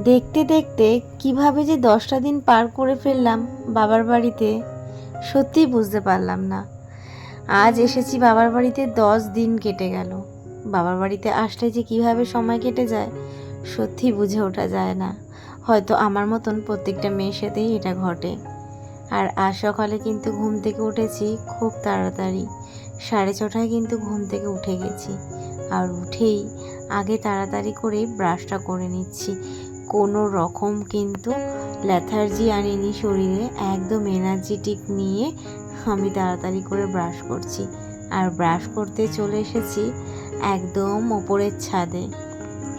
দেখতে দেখতে কিভাবে যে 10টা দিন পার করে ফেললাম বাবার বাড়িতে, সত্যিই বুঝতে পারলাম না। আজ এসেছি বাবার বাড়িতে, 10 দিন কেটে গেল। বাবার বাড়িতে আসলে যে কিভাবে সময় কেটে যায় সত্যি বুঝে ওঠা যায় না। হয়তো আমার মতন প্রত্যেকটা মেয়ের সাথেই এটা ঘটে। আর আজ সকালে কিন্তু ঘুম থেকে উঠেছি খুব তাড়াতাড়ি, 6:30টায় কিন্তু ঘুম থেকে উঠে গেছি। আর উঠেই আগে তাড়াতাড়ি করে ব্রাশটা করে নিচ্ছি। কোনো রকম কিন্তু লেথার্জি আনিনি শরীরে, একদম এনার্জেটিক নিয়ে আমি তাড়াতাড়ি করে ব্রাশ করছি। আর ব্রাশ করতে চলে এসেছি একদম ওপরের ছাদে।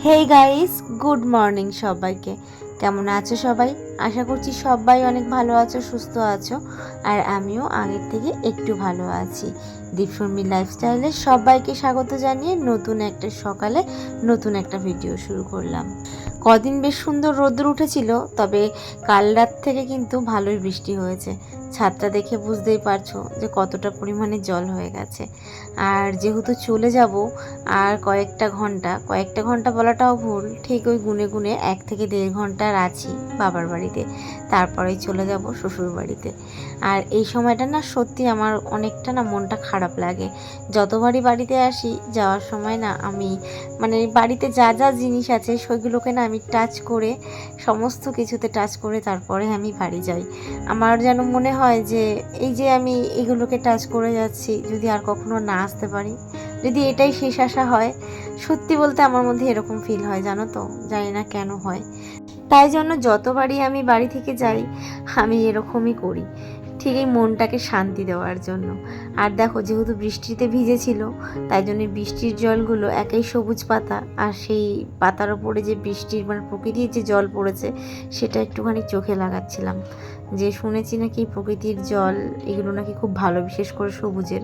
হেই গাইস, গুড মর্নিং সবাইকে। কেমন আছো সবাই? আশা করছি সবাই অনেক ভালো আছো, সুস্থ আছো। আর আমিও আগের থেকে একটু ভালো আছি। দীপশর্মী লাইফস্টাইলে সবাইকে স্বাগত জানিয়ে নতুন একটা সকালে নতুন একটা ভিডিও শুরু করলাম। কদিন বেশ সুন্দর রোদ্দুর উঠেছিল, তবে কাল রাত থেকে কিন্তু ভালোই বৃষ্টি হয়েছে। ছাদটা দেখে বুঝতেই পারছো যে কতটা পরিমাণে জল হয়ে গেছে। আর যেহেতু চলে যাব আর কয়েকটা ঘন্টা বলাটাও ভুল, ঠিক ওই গুনে গুনে 1 থেকে 1.5 ঘন্টার আছি বাবার বাড়িতে, তারপরেই চলে যাব শ্বশুর বাড়িতে। আর এই সময়টা না সত্যি আমার অনেকটা না মনটা খারাপ লাগে। যতবারই বাড়িতে আসি যাওয়ার সময় না আমি মানে বাড়িতে যা যা জিনিস আছে সেগুলোকে না আমি টাচ করে, সমস্ত কিছুতে টাচ করে তারপরে আমি বাড়ি যাই। আমার যেন মনে হয় যে এই যে আমি এগুলোকে টাচ করে যাচ্ছি, যদি আর কখনো না আসতে পারি, যদি এটাই শেষ আশা হয়। সত্যি বলতে আমার মধ্যে এরকম ফিল হয়, জানো তো, জানি না কেন হয়। তাই জন্য যতবারই আমি বাড়ি থেকে যাই আমি এরকমই করি, ঠিক এই মনটাকে শান্তি দেওয়ার জন্য। আর দেখো, যেহেতু বৃষ্টিতে ভিজেছিল তাই জন্য বৃষ্টির জলগুলো একেই সবুজ পাতা, আর সেই পাতার ওপরে যে বৃষ্টির মানে প্রকৃতির যে জল পড়েছে সেটা একটুখানি চোখে লাগাচ্ছিলাম। যে শুনেছি নাকি প্রকৃতির জল এগুলো নাকি খুব ভালো, বিশেষ করে সবুজের।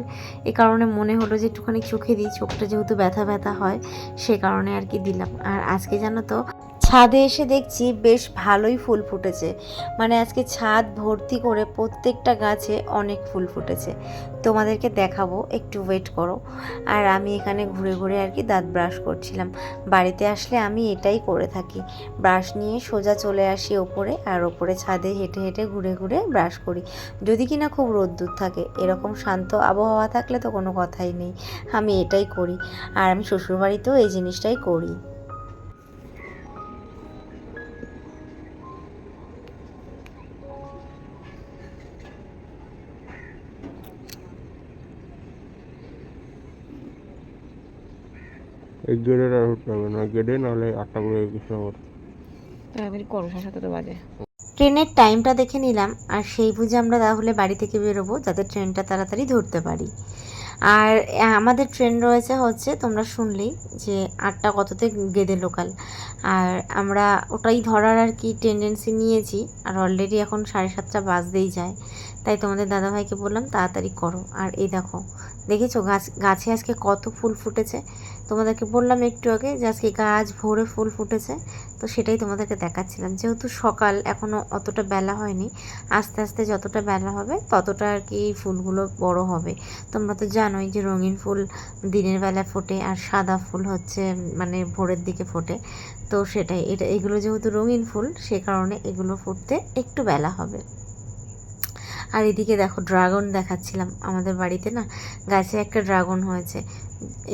এ কারণে মনে হলো যে একটুখানি চোখে দিই, চোখটা যেহেতু ব্যথা ব্যথা হয় সে কারণে আর কি দিলাম। আর আজকে জানো তো ছাদে এসে দেখছি বেশ ভালোই ফুল ফুটেছে। মানে আজকে ছাদ ভর্তি করে প্রত্যেকটা গাছে অনেক ফুল ফুটেছে। তোমাদেরকে দেখাবো, একটু ওয়েট করো। আর আমি এখানে ঘুরে ঘুরে আর কি দাঁত ব্রাশ করছিলাম। বাড়িতে আসলে আমি এটাই করে থাকি, ব্রাশ নিয়ে সোজা চলে আসি ওপরে, আর ওপরে ছাদে হেঁটে হেঁটে ঘুরে ঘুরে ব্রাশ করি। যদি কিনা খুব রোদ্দুর থাকে, এরকম শান্ত আবহাওয়া থাকলে তো কোনো কথাই নেই, আমি এটাই করি। আর আমি শ্বশুরবাড়িতেও এই জিনিসটাই করি। এই গেটের আর উঠতে হবে না, গেটে নাহলে 8টা করে 21 নম্বর। তাড়াতাড়ি করো, 7:30 বাজে। ট্রেনের টাইমটা দেখে নিলাম, আর সেই বুঝে আমরা তাহলে বাড়ি থেকে বেরোবো যাতে ট্রেনটা তাড়াতাড়ি ধরতে পারি। আর আমাদের ট্রেন রয়েছে হচ্ছে, তোমরা শুনলেই যে 8টা কততে গেদে লোকাল। আর আমরা ওটাই ধরার আর কি টেন্ডেন্সি নিয়েছি। আর অলরেডি এখন 7:30 বাজতেই যায়। তাই তোমাদের দাদাভাইকে বললাম তাড়াতাড়ি করো। আর এই দেখো, দেখেছো গাছে আজকে কত ফুল ফুটেছে। তোমাদেরকে বললাম একটু আগে যে আজকে গাছ ভরে ফুল ফুটেছে, তো সেটাই তোমাদেরকে দেখাচ্ছিলাম। যেহেতু সকাল, এখনও অতটা বেলা হয়নি, আস্তে আস্তে যতটা বেলা হবে ততটা আর কি ফুলগুলো বড় হবে। তোমরা তো জানোই যে রঙিন ফুল দিনের বেলা ফোটে, আর সাদা ফুল হচ্ছে মানে ভোরের দিকে ফোটে। তো সেটাই, এগুলো যেহেতু রঙিন ফুল সে কারণে এগুলো ফুটতে একটু বেলা হবে। আর এদিকে দেখো, ড্রাগন দেখাচ্ছিলাম, আমাদের বাড়িতে না গাছে একটা ড্রাগন হয়েছে।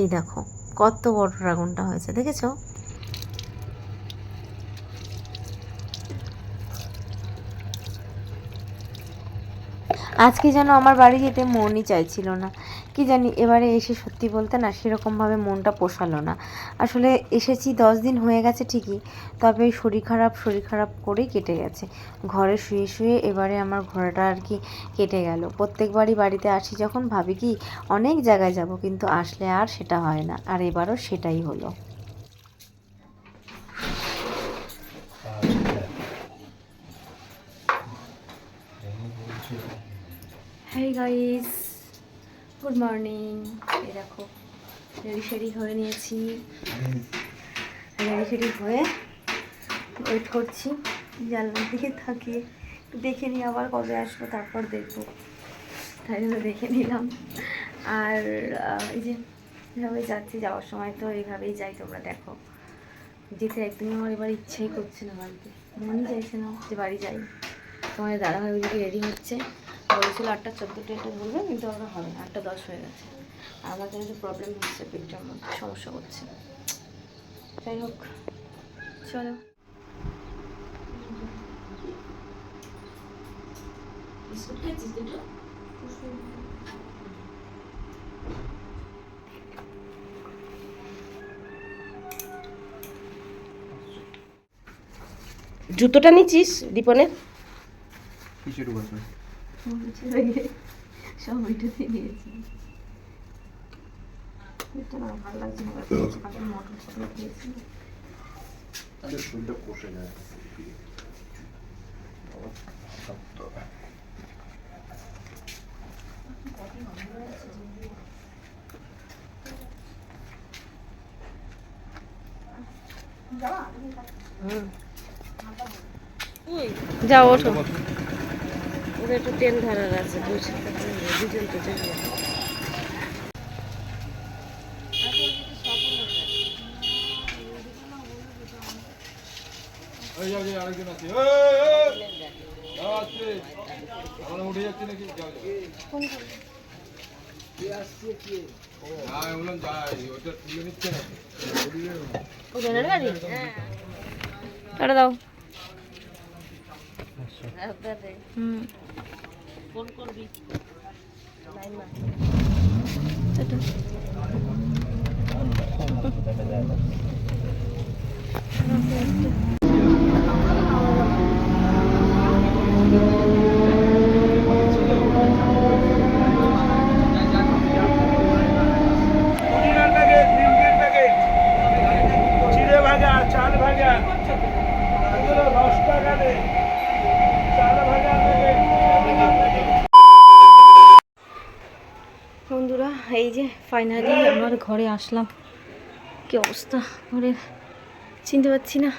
এই দেখো কত বড় ড্রাগনটা হয়েছে, দেখেছো? আজকে যেন আমার বাড়ি যেতে মনই চাইছিল না, কি জানি এবারে এসে সত্যি বলতে না সেরকমভাবে মনটা পোষালো না। আসলে এসেছি 10 দিন হয়ে গেছে ঠিকই, তবে শরীর খারাপ করেই কেটে গেছে। ঘরে শুয়ে শুয়ে এবারে আমার ঘোরাটা আর কি কেটে গেল। প্রত্যেকবারই বাড়িতে আসি যখন ভাবি কি অনেক জায়গায় যাব, কিন্তু আসলে আর সেটা হয় না। আর এবারও সেটাই হলো। Hi guys, good morning. এই দেখো রেডি হয়ে নিয়েছি, রেডি হয়ে ওয়েট করছি। জানলার দিকে থাকিয়ে দেখে নিই আবার কবে আসবো, তারপর দেখবো, তাই জন্য দেখে নিলাম। আর এই যে এভাবে যাচ্ছি, যাওয়ার সময় তো এইভাবেই যাই, তোমরা দেখো যেতে একদমই আমার এবার ইচ্ছাই করছে না বাড়িতে, মনই চাইছে না যে বাড়ি যাই। তোমার দাদাভাই ওইদিকে রেডি হচ্ছে, বলেছিল 8:14 ট্রেনটা বলবে, কিন্তু আমরা হবে না, 8:10 হয়ে গেছে। আর আমার জন্য যে প্রবলেম হচ্ছে, পেটটার মধ্যে সমস্যা হচ্ছে। যাই হোক, চলো। বিস্কুট খেয়েছিস দুটো? জুতোটা নিচ্ছিস দীপনের? কিসের কথা? সব ওইটাতে দিয়েছি। এটা না ভালো লাগছে না, মটর সটর খেয়েছি। শরীরটা কষে যায়। যাও ওঠো, ওটা একটু ট্রেন ধরার আছে, দুজন তো যাবে। আরেকজন আছে, আমরা উঠে যাচ্ছি নাকি? বললাম যাই, ওটা তুলে নিচ্ছে নাকি? ওজনের গাড়ি? টাটা দাও। ফোন করবি। টাটা। বন্ধুরা, এই যে ফাইনালি আমার ঘরে আসলাম। কি অবস্থা ঘরের, চিনতে পারছি না।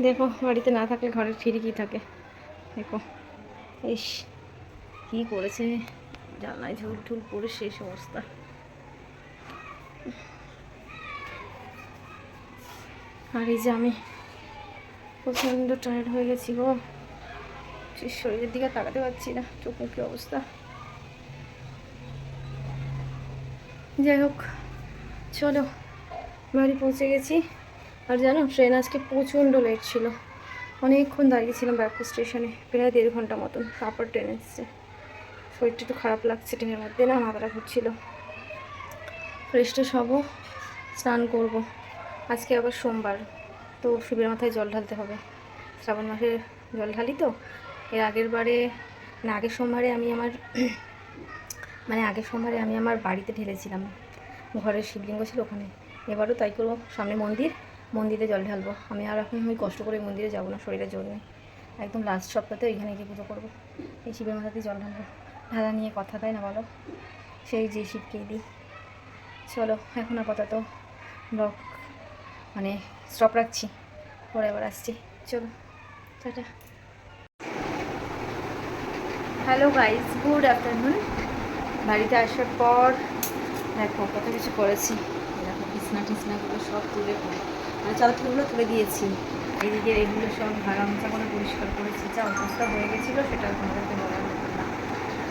দেখো, বাড়িতে না থাকলে ঘরের খিড়কি থাকে। দেখো ইস কি করেছে, জানলায় ঝুল ঠুল পড়ে শেষ অবস্থা। আর এই যে আমি প্রচণ্ড টায়ার্ড হয়ে গেছি গো, শরীরের দিকে তাকাতে পারছি না, চোখ মুখে অবস্থা। যাই হোক, চলো বাড়ি পৌঁছে গেছি। আর জানো, ট্রেন আজকে প্রচণ্ড লেট ছিল, অনেকক্ষণ দাঁড়িয়েছিলাম ব্যারাকপুর স্টেশনে, প্রায় 1.5 ঘন্টা মতন, তারপর ট্রেন এসছে। শরীরটা একটু খারাপ লাগছে, ট্রেনের মধ্যে না মাথাটা ঘুরছিল। ফ্রেশ ট্রেশ হবো, স্নান করব। আজকে আবার সোমবার, তো শিবের মাথায় জল ঢালতে হবে। শ্রাবণ মাসে জল ঢালি তো। এর আগের বারে না, আগের সোমবারে আমি আমার বাড়িতে ঢেলেছিলাম, ঘরের শিবলিঙ্গ ছিল ওখানে। এবারও তাই করবো, সামনে মন্দিরে জল ঢালবো। আমি কষ্ট করে মন্দিরে যাবো না, শরীরের জন্য। একদম লাস্ট সপ্তাহে এখানে গিয়ে পুজো করবো, এই শিবের মাথাতেই জল ঢালবো। ঢালা নিয়ে কথা, তাই না বলো? সেই যে শিবকেই দিই। চলো এখন আপাতত ব্লগ স্টপ রাখছি, পরে আবার আসছি। চলো tata. Hello guys, good afternoon. বাড়িতে আসার পর দেখো কত কিছু করেছি। দেখো বিছনাগুলো সব চাদরগুলো তুলে দিয়েছি। এদিকে এগুলো সব ভাড়া মোছা করে পরিষ্কার করেছি, যা অবস্থা হয়ে গেছিলো সেটা তোমাদেরকে বলা হতো না।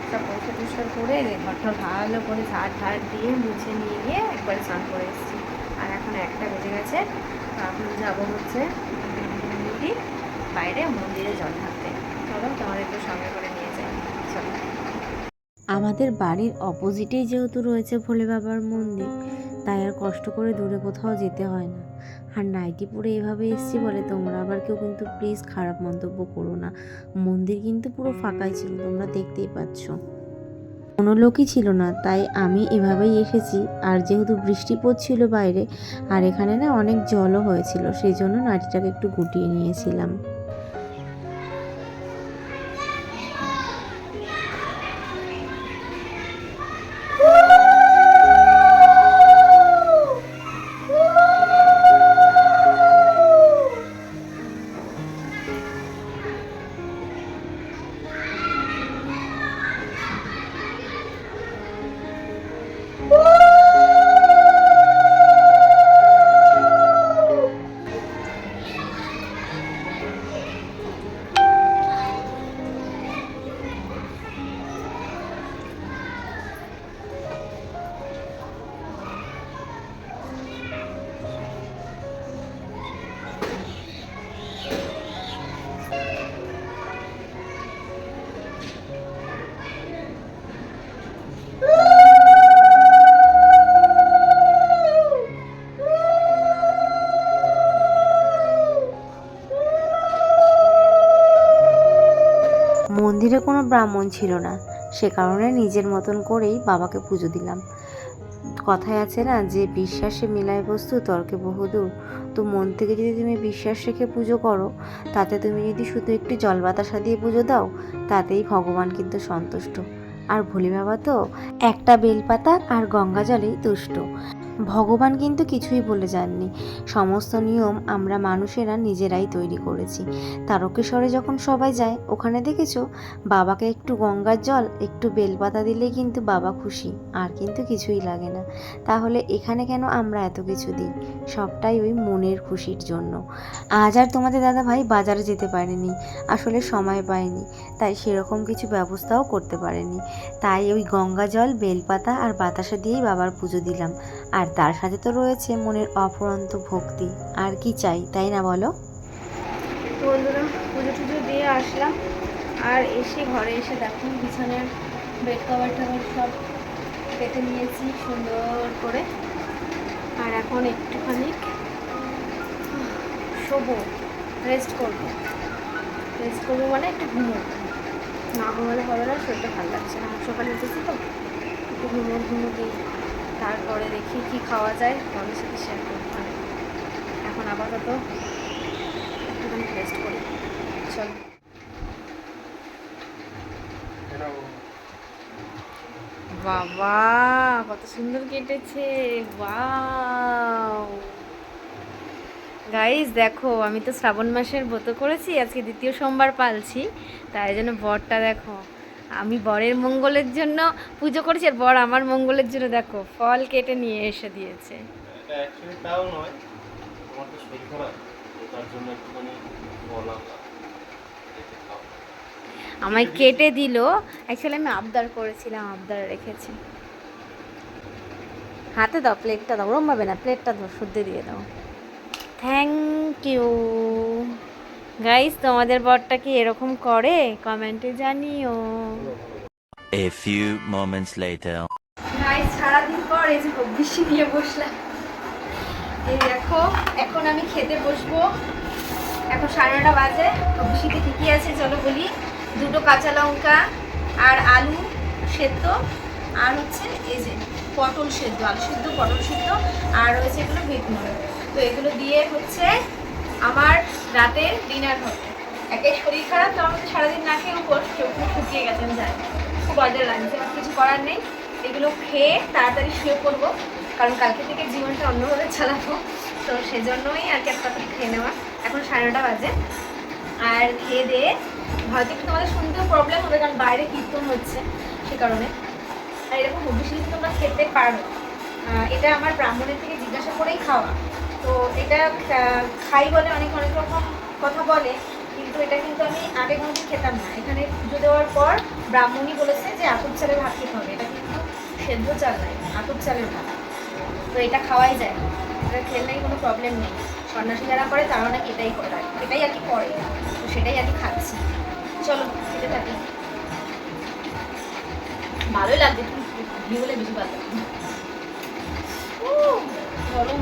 সব পরিষ্কার করে ঘরটা ভালো করে ঝাড় দিয়ে মুছে নিয়ে গিয়ে একবারে স্নান করে এসেছি। আর এখন 1টা বেজে গেছে, এখন যাবো হচ্ছে বাইরে মন্দিরে জল ঢালতে। চলো তোমাদের একটু সঙ্গে করে নিয়ে যাই, চলো। আমাদের বাড়ির অপোজিটেই যেহেতু রয়েছে ভোলে বাবার মন্দির, তাই আর কষ্ট করে দূরে কোথাও যেতে হয় না। আর নাইটি পরে এভাবে এসছি বলে তোমরা আবার কেউ কিন্তু প্লিজ খারাপ মন্তব্য করো না। মন্দির কিন্তু পুরো ফাঁকাই ছিল, তোমরা দেখতেই পাচ্ছ, কোনো লোকই ছিল না, তাই আমি এভাবেই এসেছি। আর যেহেতু বৃষ্টি পড়ছিল বাইরে, আর এখানে না অনেক জলও হয়েছিল, সেই জন্য নাইটিটাকে একটু গুটিয়ে নিয়েছিলাম। মন্দিরে কোনো ব্রাহ্মণ ছিল না, সে কারণে নিজের মতন করেই বাবাকে পুজো দিলাম। কথায় আছে না যে বিশ্বাসে মেলায় বস্তু তর্কে বহুদূর। তো মন থেকে যদি তুমি বিশ্বাস রেখে পুজো করো, তাতে তুমি যদি শুধু একটু জল বাতাসা দিয়ে পুজো দাও, তাতেই ভগবান কিন্তু সন্তুষ্ট। আর ভোলে বাবা তো একটা বেলপাতা আর গঙ্গা জলেই তুষ্ট। ভগবান কিন্তু কিছুই বলে যাননি, সমস্ত নিয়ম আমরা মানুষেরা নিজেরাই তৈরি করেছি। তারকেশ্বরে যখন সবাই যায়, ওখানে দেখেছো বাবাকে একটু গঙ্গার জল একটু বেলপাতা দিলেই কিন্তু বাবা খুশি, আর কিন্তু কিছুই লাগে না। তাহলে এখানে কেন আমরা এত কিছু দিই? সবটাই ওই মনের খুশির জন্য। আজ আর তোমাদের দাদা ভাই বাজারে যেতে পারেনি, আসলে সময় পায়নি, তাই সেরকম কিছু ব্যবস্থাও করতে পারেনি। তাই ওই গঙ্গা জল বেলপাতা আর বাতাসা দিয়েই বাবার পুজো দিলাম। আর তার সাথে তো রয়েছে মনের অফুরন্ত ভক্তি। আর কি চাই, তাই না বলো? তো বন্ধুরা, পুজো টুজো দিয়ে আসলাম, আর এসে ঘরে এসে দেখো বিছানার বেড কভার টাভার সব পেতে নিয়েছি সুন্দর করে। আর এখন একটুখানি শোবো, রেস্ট করবো মানে একটু ঘুমোবো। না ঘুমালে হবে না, শরীরটা ভালো লাগছে না, সকালে উঠেছি তো একটু ঘুমো দিই। তারপরে দেখি কি খাওয়া যায়, তোমাদের সাথে শেয়ার করবো। এখন আপাতত একটুখানি রেস্ট করি, চলো। বাবা কত সুন্দর কেটেছে, ওয়াও গাইস দেখো, আমি তো শ্রাবণ মাসের ব্রত করেছি, আজকে দ্বিতীয় সোমবার পালছি, তাই জন্য বরটা দেখো, আমি বরের মঙ্গলের জন্য পুজো করেছি, আর বর আমার মঙ্গলের জন্য দেখো ফল কেটে নিয়ে এসে দিয়েছে। এটা অ্যাকচুয়ালি তাও নয়, তোমার তো শরীর খারাপ, তো তার জন্য একটুখানি ফল আনলাম, রেখে খাও। আমায় কেটে দিল, অ্যাকচুয়ালি আমি আবদার করেছিলাম, আবদার রেখেছি। হাতে দাও, প্লেটটা দাও, ওরম ভাবে না, প্লেটটা দাও, শুদ্ধ দিয়ে দাও। থ্যাংক ইউ গাইস, তোমাদের বরটা কি এরকম করে? কমেন্টে জানিও। A few moments later. Guys সারাদিন পর এই যে হব্বিসি নিয়ে বসলাম, এই দেখো এখন আমি খেতে বসবো। এখন 9:30 বাজে। হব্বিসিতে কী কী আছে চলো বলি। 2টো কাঁচা লঙ্কা আর আলু সেদ্ধ, আর হচ্ছে এই যে পটল সেদ্ধ, আলু সেদ্ধ পটল সেদ্ধ, আর রয়েছে এগুলো বিট নুন। তো এগুলো দিয়ে হচ্ছে আমার রাতের ডিনার হবে। একে শরীর খারাপ, তো আমাদের সারাদিন না খেয়ে উপর চোখ মুখ শুকিয়ে গেছে, আমি জানি, খুব অর্ডার লাগছে, আমার কিছু করার নেই। এগুলো খেয়ে তাড়াতাড়ি শুয়ে পড়বো, কারণ কালকে থেকে জীবনটা অন্যভাবে চালাবো, তো সেজন্যই আর কি একটা খেয়ে নেওয়া। এখন 9:30 বাজে, আর খেয়ে দিয়ে হয়তো একটু তোমাদের শুনতেও প্রবলেম হবে, কারণ বাইরে কীর্তন হচ্ছে সে কারণে। আর এরকম হবিষ্যৎ তোমরা খেতে পারো, এটা আমার ব্রাহ্মণের থেকে জিজ্ঞাসা করেই খাওয়া। তো এটা খাই বলে অনেক রকম কথা বলে, কিন্তু এটা কিন্তু আমি আগে কোনোদিন খেতাম না। এখানে পুজো দেওয়ার পর ব্রাহ্মণই বলেছে যে আতপ চালের ভাত খেতে হবে, এটা কিন্তু সেদ্ধ চাল নয়, আতপ চালের ভাত। তো এটা খাওয়াই যায়, এটা খেললেই কোনো প্রবলেম নেই। সন্ন্যাসী যারা করে তারাও নাকি এটাই করে, এটাই আর কি করে, তো সেটাই আর কি খাচ্ছি। চলো খেতে থাকি, ভালোই লাগছে, ঘি হলে বেশি ভালো লাগবে। গরম